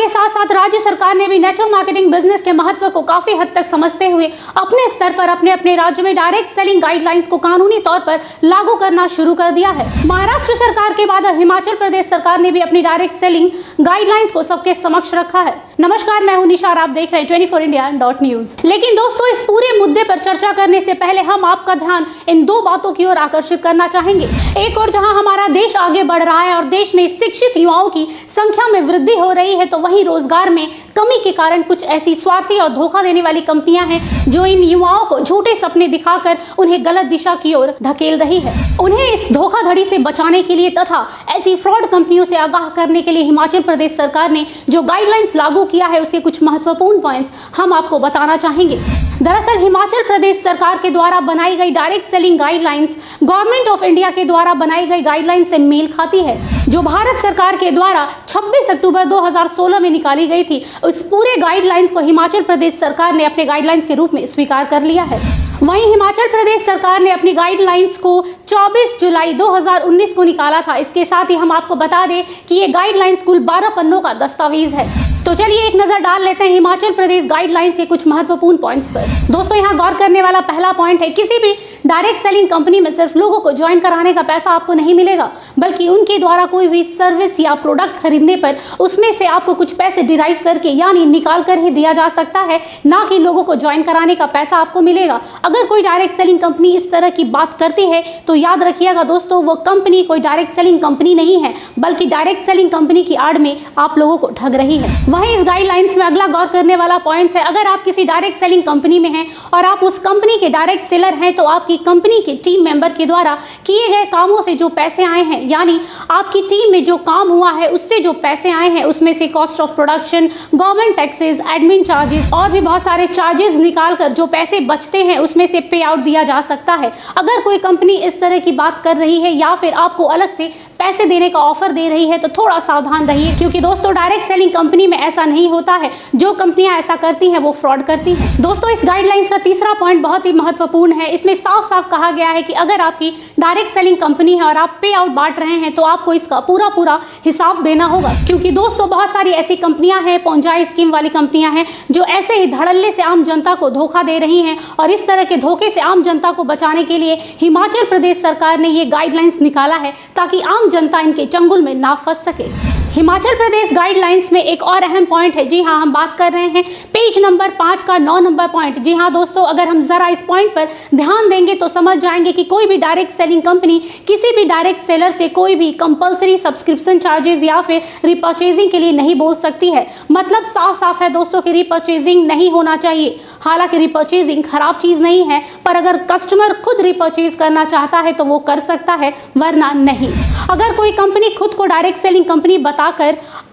के साथ साथ राज्य सरकार ने भी नेटवर्क मार्केटिंग बिजनेस के महत्व को काफी हद तक समझते हुए अपने स्तर पर अपने अपने राज्य में डायरेक्ट सेलिंग गाइडलाइंस को कानूनी तौर पर लागू करना शुरू कर दिया है। महाराष्ट्र सरकार के बाद अब हिमाचल प्रदेश सरकार ने भी अपनी डायरेक्ट सेलिंग गाइडलाइंस को सबके समक्ष रखा है। नमस्कार, मैं हूं निशा और आप देख रहे हैं 24India.News। लेकिन दोस्तों, इस पूरे मुद्दे पर चर्चा करने से पहले हम आपका ध्यान इन दो बातों की ओर आकर्षित करना चाहेंगे। एक और जहां हमारा देश आगे बढ़ रहा है और देश में शिक्षित युवाओं की संख्या में वृद्धि हो रही है, तो वहीं रोजगार में कमी के कारण कुछ ऐसी स्वार्थी और धोखा देने वाली कंपनियां हैं जो इन युवाओं को झूठे सपने दिखाकर उन्हें गलत दिशा की ओर धकेल रही है। उन्हें इस धोखाधड़ी से बचाने के लिए तथा ऐसी फ्रॉड कंपनियों से आगाह करने के लिए हिमाचल प्रदेश सरकार ने जो गाइडलाइंस लागू किया है, उसके कुछ महत्वपूर्ण पॉइंट्स हम आपको बताना चाहेंगे। दरअसल हिमाचल प्रदेश सरकार के द्वारा बनाई गई direct selling guidelines government of India के द्वारा बनाई गई गाइडलाइंस से मेल खाती है, जो भारत सरकार के द्वारा 26 अक्टूबर 2016 में निकाली गई थी। इस पूरे गाइडलाइंस को हिमाचल प्रदेश सरकार ने अपने गाइडलाइंस के रूप में स्वीकार कर लिया है। वहीं हिमाचल प्रदेश सरकार ने अपनी गाइडलाइंस को 24 जुलाई 2019 को निकाला था। इसके साथ ही हम आपको बता दें कि ये गाइडलाइंस कुल 12 पन्नों का दस्तावेज है। तो चलिए एक नजर डाल लेते हैं हिमाचल प्रदेश गाइडलाइंस के कुछ महत्वपूर्ण पॉइंट्स पर। दोस्तों, यहाँ गौर करने वाला पहला पॉइंट है, किसी भी डायरेक्ट सेलिंग कंपनी में सिर्फ लोगों को ज्वाइन कराने का पैसा आपको नहीं मिलेगा, बल्कि उनके द्वारा कोई भी सर्विस या प्रोडक्ट खरीदने पर उसमें से आपको कुछ पैसे डिराइव करके यानी निकाल कर ही दिया जा सकता है, ना कि लोगों को ज्वाइन कराने का पैसा आपको मिलेगा। अगर कोई डायरेक्ट सेलिंग कंपनी इस तरह की बात करती है तो याद रखिएगा दोस्तों, वो कंपनी कोई डायरेक्ट सेलिंग कंपनी नहीं है, बल्कि डायरेक्ट सेलिंग कंपनी की आड़ में आप लोगों को ठग रही है। वहीं इस गाइडलाइंस में अगला गौर करने वाला पॉइंट है, अगर आप किसी डायरेक्ट सेलिंग कंपनी में हैं और आप उस कंपनी के डायरेक्ट सेलर हैं, तो आपकी कंपनी के टीम मेंबर के द्वारा किए गए कामों से जो पैसे आए हैं, यानी आपकी टीम में जो काम हुआ है उससे जो पैसे आए हैं, उसमें से cost of production, government taxes, admin charges और भी बहुत सारे चार्जेस निकालकर जो पैसे बचते हैं उसमें से पे आउट दिया जा सकता है। अगर कोई कंपनी इस तरह की बात कर रही है या फिर आपको अलग से पैसे देने का ऑफर दे रही है, तो थोड़ा सावधान रहिए, क्योंकि दोस्तों डायरेक्ट सेलिंग कंपनी में ऐसा नहीं होता है। जो कंपनियां ऐसा करती हैं वो फ्रॉड करती हैं। दोस्तों, इस गाइडलाइंस का तीसरा पॉइंट बहुत ही महत्वपूर्ण है। इसमें साफ साफ कहा गया है कि अगर आपकी डायरेक्ट सेलिंग कंपनी है और आप पे आउट बांट रहे हैं, तो आपको इसका पूरा हिसाब देना होगा, क्योंकि दोस्तों बहुत सारी ऐसी कंपनियां हैं, पोंजाई स्कीम वाली कंपनियां हैं, जो ऐसे ही धड़ल्ले से आम जनता को धोखा दे रही हैं। और इस तरह के धोखे से आम जनता को बचाने के लिए हिमाचल प्रदेश सरकार ने ये गाइडलाइंस निकाला है, ताकि आम जनता इनके चंगुल में ना फंस सके। हिमाचल प्रदेश गाइडलाइंस में एक और अहम पॉइंट है। जी हाँ, हम बात कर रहे हैं पेज नंबर 5 का 9 नंबर पॉइंट। जी हाँ दोस्तों, अगर हम जरा इस पॉइंट पर ध्यान देंगे तो समझ जाएंगे कि कोई भी डायरेक्ट सेलिंग कंपनी किसी भी डायरेक्ट सेलर से कोई भी कंपलसरी सब्सक्रिप्शन चार्जेस या फिर रिपर्चेजिंग के लिए नहीं बोल सकती है। मतलब साफ साफ है दोस्तों कि रिपर्चेजिंग नहीं होना चाहिए। हालांकि रिपर्चेजिंग खराब चीज नहीं है, पर अगर कस्टमर खुद रिपर्चेज करना चाहता है तो वो कर सकता है, वरना नहीं। अगर कोई कंपनी खुद को डायरेक्ट सेलिंग कंपनी बताकर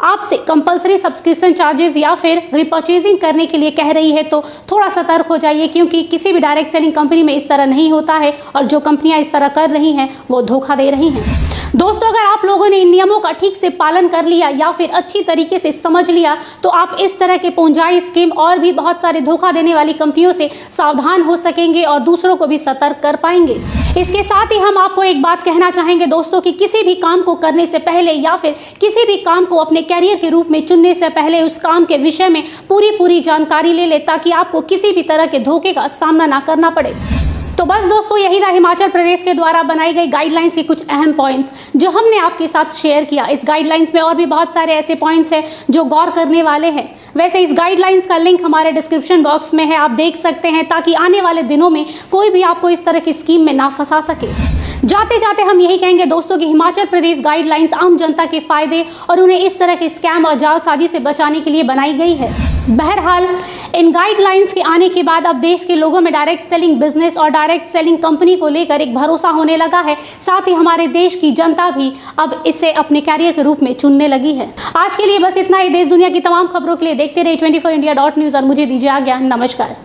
आपसे कंपलसरी सब्सक्रिप्शन चार्जेस या फिर रिपर्चेजिंग करने के लिए कह रही है, तो थोड़ा सतर्क हो जाइए, क्योंकि किसी भी डायरेक्ट सेलिंग कंपनी में इस तरह नहीं होता है और जो कंपनियां इस तरह कर रही हैं वो धोखा दे रही हैं। दोस्तों, अगर आप लोगों ने इन नियमों का ठीक से पालन कर लिया या फिर अच्छी तरीके से समझ लिया, तो आप इस तरह के पोंजाई स्कीम और भी बहुत सारे धोखा देने वाली कंपनियों से सावधान हो सकेंगे और दूसरों को भी सतर्क कर पाएंगे। इसके साथ ही हम आपको एक बात कहना चाहेंगे दोस्तों, कि किसी भी काम को करने से पहले या फिर किसी भी काम को अपने कैरियर के रूप में चुनने से पहले उस काम के विषय में पूरी जानकारी ले ले, ताकि आपको किसी भी तरह के धोखे का सामना ना करना पड़े। तो बस दोस्तों, यही था हिमाचल प्रदेश के द्वारा बनाई गई गाइडलाइंस के कुछ अहम पॉइंट्स जो हमने आपके साथ शेयर किया। इस गाइडलाइंस में और भी बहुत सारे ऐसे पॉइंट्स हैं जो गौर करने वाले हैं। वैसे इस गाइडलाइंस का लिंक हमारे डिस्क्रिप्शन बॉक्स में है, आप देख सकते हैं, ताकि आने वाले दिनों में कोई भी आपको इस तरह की स्कीम में ना फंसा सके। जाते जाते हम यही कहेंगे दोस्तों कि हिमाचल प्रदेश गाइडलाइंस आम जनता के फायदे और उन्हें इस तरह के स्कैम और जालसाजी से बचाने के लिए बनाई गई है। बहरहाल इन गाइडलाइंस के आने के बाद अब देश के लोगों में डायरेक्ट सेलिंग बिजनेस और डायरेक्ट सेलिंग कंपनी को लेकर एक भरोसा होने लगा है। साथ ही हमारे देश की जनता भी अब इसे अपने कैरियर के रूप में चुनने लगी है। आज के लिए बस इतना ही। देश दुनिया की तमाम खबरों के लिए देखते रहिए 24India.News और मुझे दीजिए आज्ञा। नमस्कार।